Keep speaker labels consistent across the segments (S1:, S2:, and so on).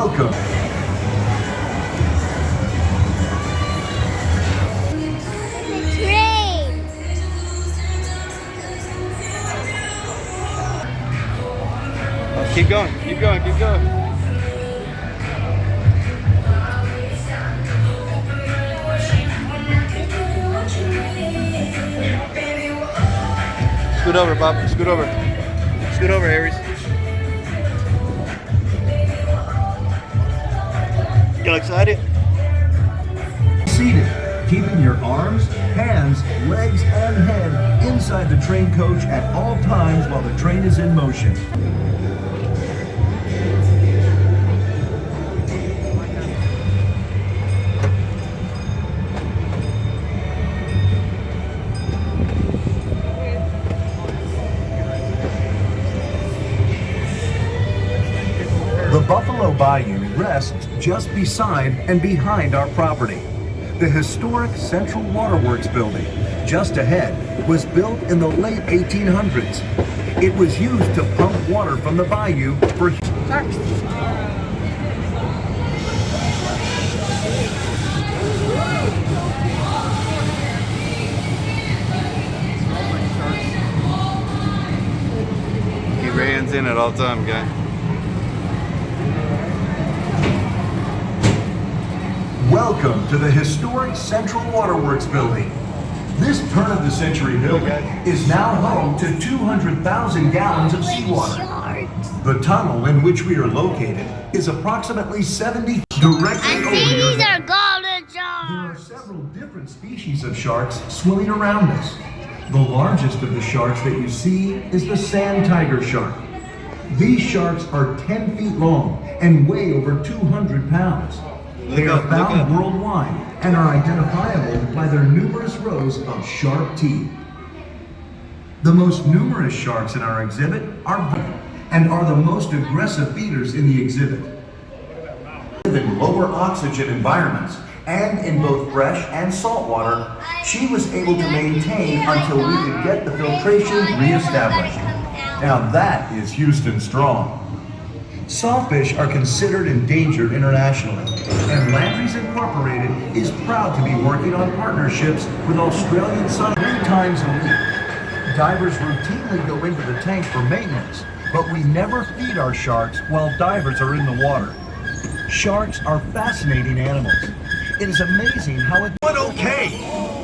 S1: Welcome.
S2: Keep going, keep going, keep going. Scoot over, Bob. Scoot over. Scoot over, Aries. You excited?
S1: Seated, keeping your arms, hands, legs, and head inside the train coach at all times while the train is in motion. The Buffalo Bayou rests just beside and behind our property. The historic Central Waterworks building, just ahead, was built in the late 1800s. It was used to pump water from the bayou for sharks.
S2: He reins in at all time, guy.
S1: Welcome to the historic Central Waterworks building. This turn-of-the-century building is now home to 200,000 gallons of seawater. The tunnel in which we are located is approximately 70 directly over your head.
S3: These are golden sharks.
S1: There are several different species of sharks swimming around us. The largest of the sharks that you see is the sand tiger shark. These sharks are 10 feet long and weigh over 200 pounds. They are found worldwide and are identifiable by their numerous rows of sharp teeth. The most numerous sharks in our exhibit are and are the most aggressive feeders in the exhibit. Live in lower oxygen environments and in both fresh and salt water, she was able to maintain until we could get the filtration reestablished. Now that is Houston strong. Sawfish are considered endangered internationally, and Landry's Incorporated is proud to be working on partnerships with Australian sun 3 times a week. Divers routinely go into the tank for maintenance, but we never feed our sharks while divers are in the water. Sharks are fascinating animals. It is amazing how it... But okay!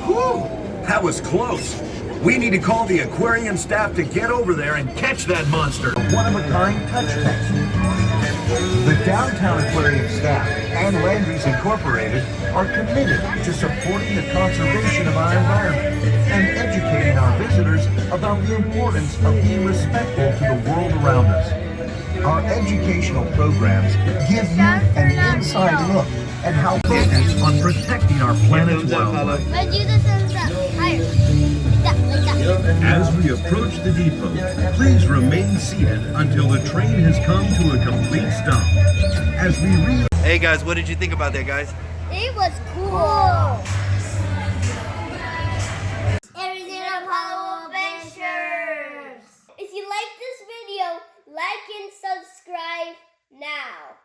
S1: Whew! That was close. We need to call the aquarium staff to get over there and catch that monster. A one-of-a-kind touch test. The downtown aquarium staff and Landry's Incorporated are committed to supporting the conservation of our environment and educating our visitors about the importance of being respectful to the world around us. Our educational programs give you an inside look at how focused on protecting our planet's wildlife.
S3: Let's do the thumbs up. Higher. Like that.
S1: As we approach the depot, please remain seated until the train has come to a complete stop. As we
S2: Hey guys, what did you think about that, guys?
S3: It was cool. Aries and Apollo Adventures. If you like this video, like and subscribe now.